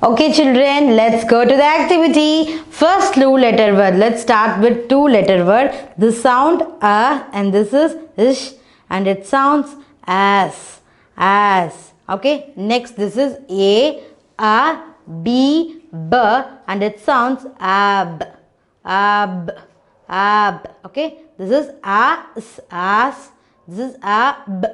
Okay children, let's go to the activity. First two letter word. Let's start with two letter word. This sound a and this is ish and it sounds as. Okay. Next this is a, b, b and it sounds ab. Okay. This is as. This is ab.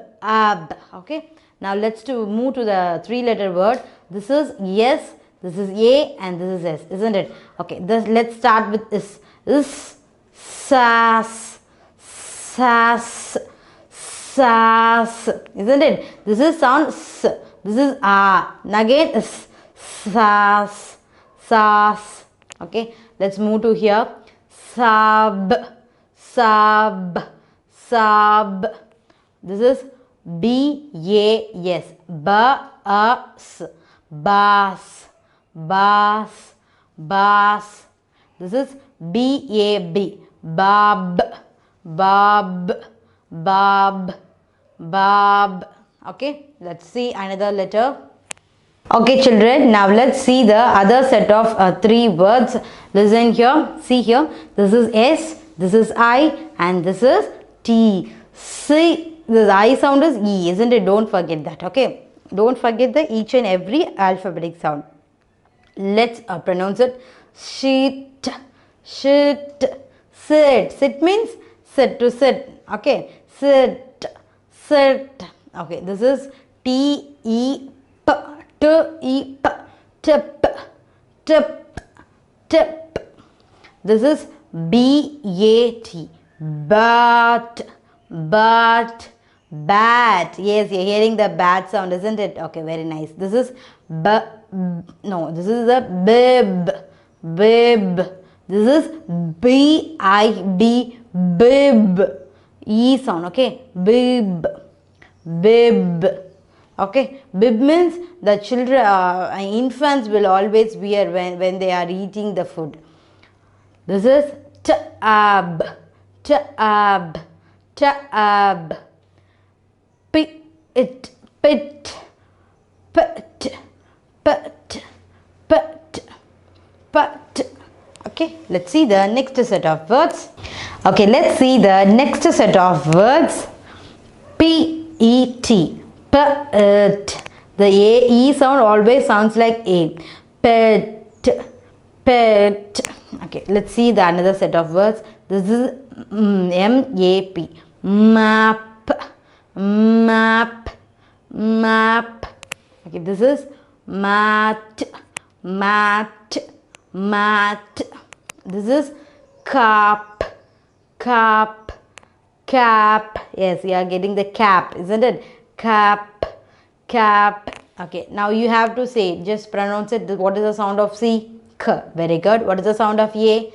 Okay. Now let's move to the three letter word. This is yes, this is a and this is s, isn't it? Okay, let's start with is. Sas, isn't it? This is sound s. This is a. Again is sas. Okay, let's move to here. Sab. This is B-A-S, B-A-S, bass. This is B-A-B, bab. Okay, let's see another letter. Okay children, now let's see the other set of three words. Listen here, see here. This is S, this is I and this is T. See. This I sound is E, isn't it? Don't forget that, okay? Don't forget the each and every alphabetic sound. Let's pronounce it. Sit. Sit means sit to sit, okay? Sit. Okay, this is T-E-P, T-E-P, tip. This is B-A-T, bat. Yes, you're hearing the bat sound, isn't it? Okay, very nice. This is this is a bib. This is B-I-B, bib. E sound, okay? Bib. Okay, bib means the children, infants will always wear when they are eating the food. This is tab. Pit. Okay, let's see the next set of words. Okay, let's see the next set of words. P-E-T, pet. The A-E sound always sounds like A. Pet. Okay, let's see the another set of words. This is M-A-P, map. Okay, this is mat. This is cap. Yes, you are getting the cap, isn't it? Cap. Okay, now you have to say, just pronounce it. What is the sound of C? K. Very good. What is the sound of A?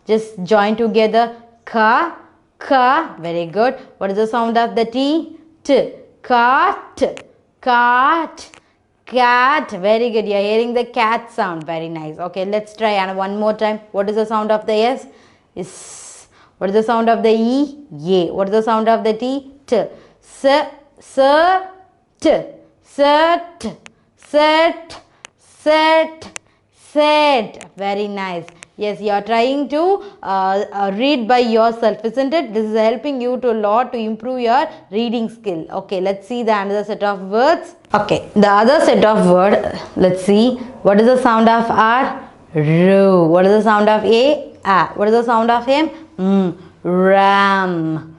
Just join together. Ka. Very good. What is the sound of the T? T. Cat. Very good. You are hearing the cat sound. Very nice. Okay, let's try and one more time. What is the sound of the S? Is. What is the sound of the E? A. What is the sound of the T? T. Set. Very nice. Yes, you are trying to read by yourself, isn't it? This is helping you to a lot to improve your reading skill. Okay, let's see the another set of words. Okay, the other set of word. Let's see. What is the sound of R? Ru. What is the sound of A? What is the sound of M? Ram.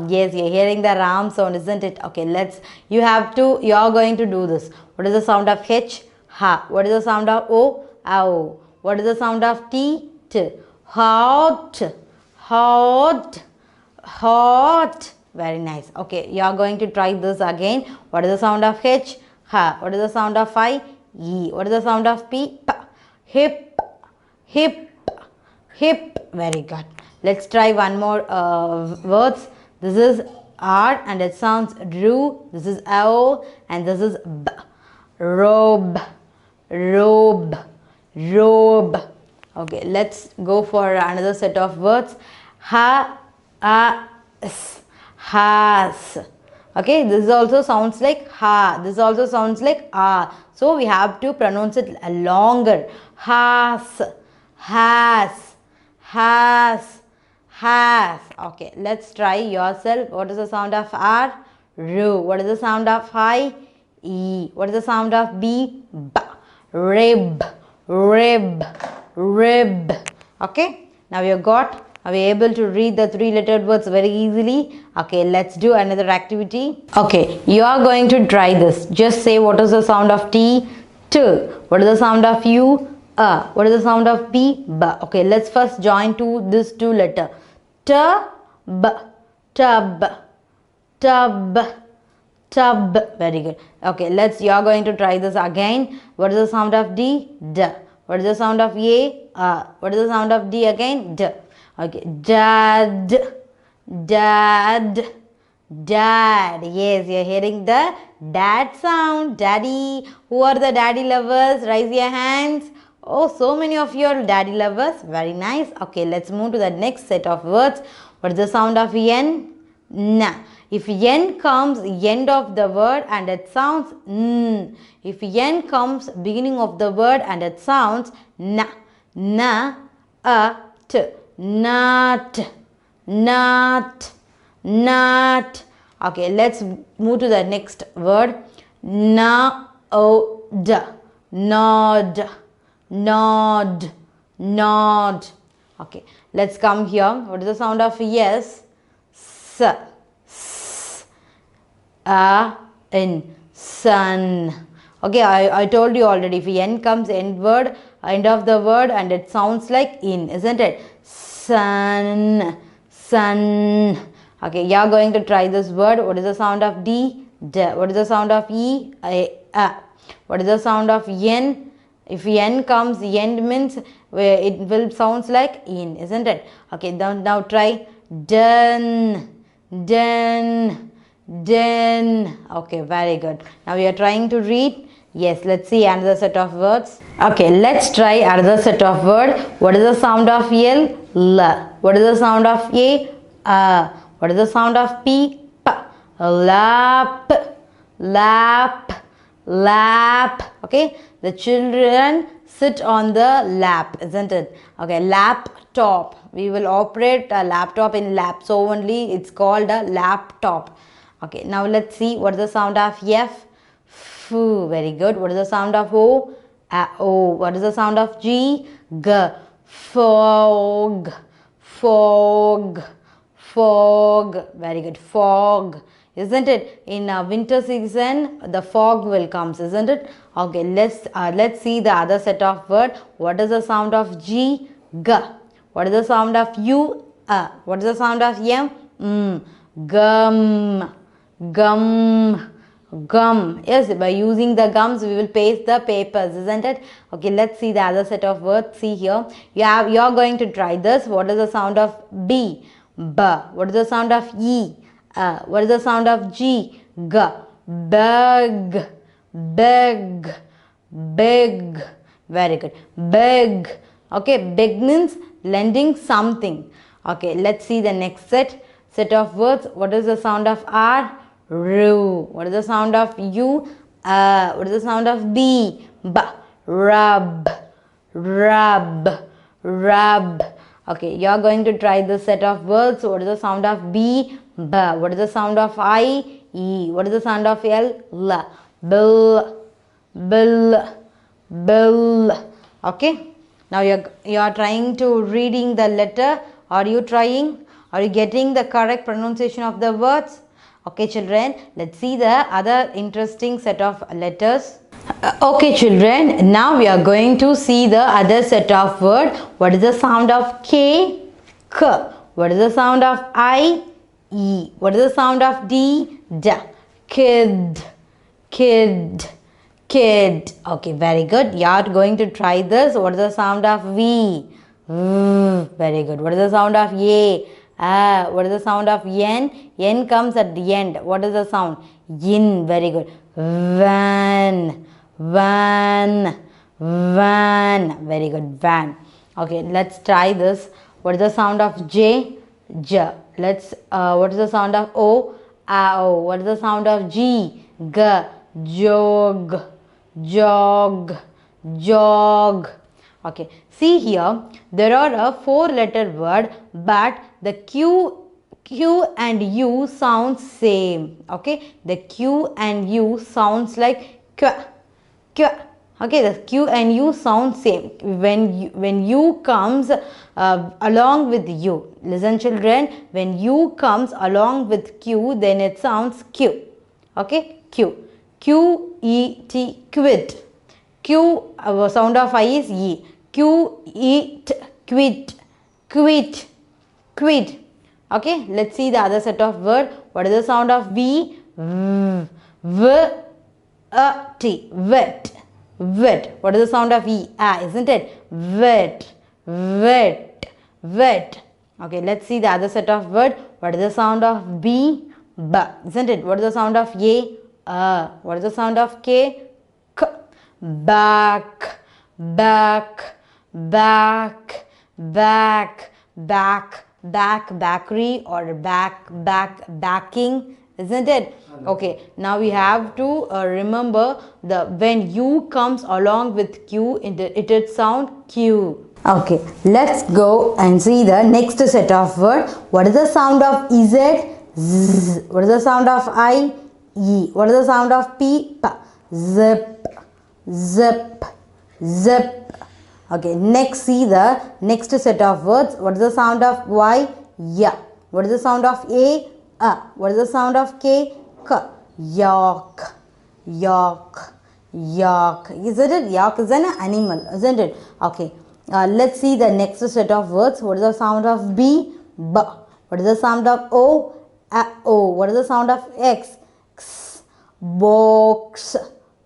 Yes, you're hearing the ram sound, isn't it? Okay, you are going to do this. What is the sound of H? Ha. What is the sound of O? Ow. What is the sound of T? T. Hot. Very nice. Okay, you are going to try this again. What is the sound of H? Ha. What is the sound of I? E. What is the sound of P? P. Hip. Very good. Let's try one more words. This is R and it sounds ru. This is O and this is B. Robe. Okay, let's go for another set of words. Has. Okay, this also sounds like ha. This also sounds like ah. So we have to pronounce it longer. Has, has, has, has. Okay, let's try yourself. What is the sound of R? Ru. What is the sound of I? E. What is the sound of B? B. Rib, rib, rib. Okay, now you got. Are we able to read the three-lettered words very easily? Okay, let's do another activity. Okay, you are going to try this. Just say what is the sound of T? T. What is the sound of U? What is the sound of B? B. Okay, let's first join this two letter. T, B, tub, tub, tub. Very good. Okay, you are going to try this again. What is the sound of D? D. What is the sound of A? What is the sound of D again? D. Okay, dad, dad, dad. Yes, you're hearing the dad sound. Daddy. Who are the daddy lovers? Raise your hands. Oh, so many of you are daddy lovers. Very nice. Okay, let's move to the next set of words. What is the sound of N? N. If N comes end of the word and it sounds N. If N comes beginning of the word and it sounds N. N, A, T. Not, not, not. Okay, let's move to the next word. Nod, nod, nod, nod. Okay, let's come here. What is the sound of yes? S, s, a, n, sun. Okay, I told you already. If N comes end of the word and it sounds like in, isn't it? Sun, sun. Okay, you are going to try this word. What is the sound of D? D. What is the sound of E? A. What is the sound of N? If N comes, end means it will sounds like in, isn't it? Okay, now try done, done, done. Okay, very good. Now we are trying to read. Yes, let's see another set of words. Okay, let's try another set of word. What is the sound of L? L. What is the sound of A? What is the sound of P? P. Lap, lap, lap. Okay, the children sit on the lap, isn't it? Okay, laptop. We will operate a laptop in lap, so only it's called a laptop. Okay, now let's see what is the sound of F. F. Very good. What is the sound of O? O. What is the sound of G? G. Fog, fog, fog. Very good. Fog. Isn't it? In winter season, the fog will come, isn't it? Okay, let's see the other set of word. What is the sound of G? G. What is the sound of U? What is the sound of M? Gum, gum, gum. Yes, by using the gums we will paste the papers, isn't it? Okay, let's see the other set of words. See here, you're going to try this. What is the sound of B? B. What is the sound of E? What is the sound of G? G. Big, big, big. Very good. Big. Okay, big means lending something. Okay, let's see the next set of words. What is the sound of R? Ru. What is the sound of U? What is the sound of B? B. Rub, rub, rub. Okay, you are going to try this set of words. What is the sound of B? B. What is the sound of I? E. What is the sound of L? L. Bill, bill, bill. Okay, now you are trying to reading the letter. Are you trying? Are you getting the correct pronunciation of the words? Okay, children, let's see the other interesting set of letters. Okay, children, now we are going to see the other set of word. What is the sound of K? K. What is the sound of I? E. What is the sound of D? D. Kid, kid, kid. Okay, very good. You are going to try this. What is the sound of V? V. Very good. What is the sound of A? What is the sound of N? N comes at the end. What is the sound? Yin. Very good. Van, van, van. Very good. Van. Okay, let's try this. What is the sound of J? J. What is the sound of O? ow. What is the sound of G? G. Jog. Jog. Jog. Okay. See here, there are a 4-letter word, but the Q and U sounds same. Okay. The Q and U sounds like Q. Q. Okay, the Q and U sound same when U comes along with U. Listen children, when U comes along with Q, then it sounds Q. Okay, Q. Q-E-T, quit. Q, sound of I is E. Q-E-T, quit. Quit. Quit. Okay, let's see the other set of word. What is the sound of V? V-A-T, wet. Wet. What is the sound of E? Isn't it? Wet. Wet. Wet. Okay, let's see the other set of word. What is the sound of B? B. Isn't it? What is the sound of A? What is the sound of K? K. Back. Back. Back. Back. Back. Back. Bakery or backing. Isn't it? Okay, now we have to remember the when U comes along with Q, it sound Q. Okay, let's go and see the next set of word. What is the sound of Z? Z. What is the sound of I? E. What is the sound of P? P. Zip. Zip. Zip. Okay, next see the next set of words. What is the sound of Y? Ya. What is the sound of A? What is the sound of K? K. Yak. Yak. Yak. Isn't it? Yak is an animal, isn't it? Okay. Let's see the next set of words. What is the sound of B? B. What is the sound of O? O. What is the sound of X? X. Box.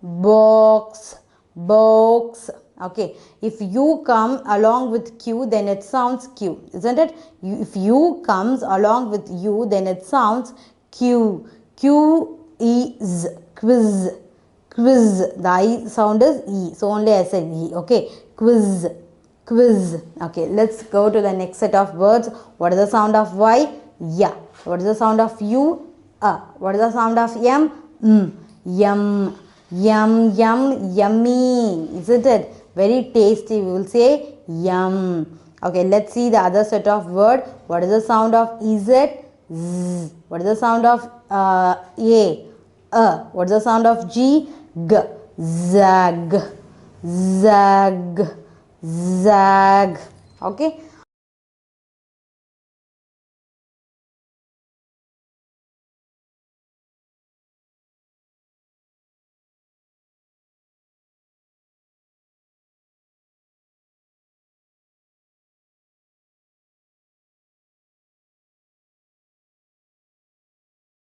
Box. Box. Okay, if U come along with Q, then it sounds Q, isn't it? If U comes along with U, then it sounds Q. Q is quiz. Quiz. The I sound is E, so only I said E. Okay, quiz. Quiz. Okay, let's go to the next set of words. What is the sound of Y? Ya. What is the sound of U? What is the sound of M? Yum. Yum, yum, yummy. Isn't it? Very tasty. We will say yum. Okay, let's see the other set of word. What is the sound of Z? Z. What is the sound of A? What is the sound of G? G. Zag. Zag. Zag. Okay.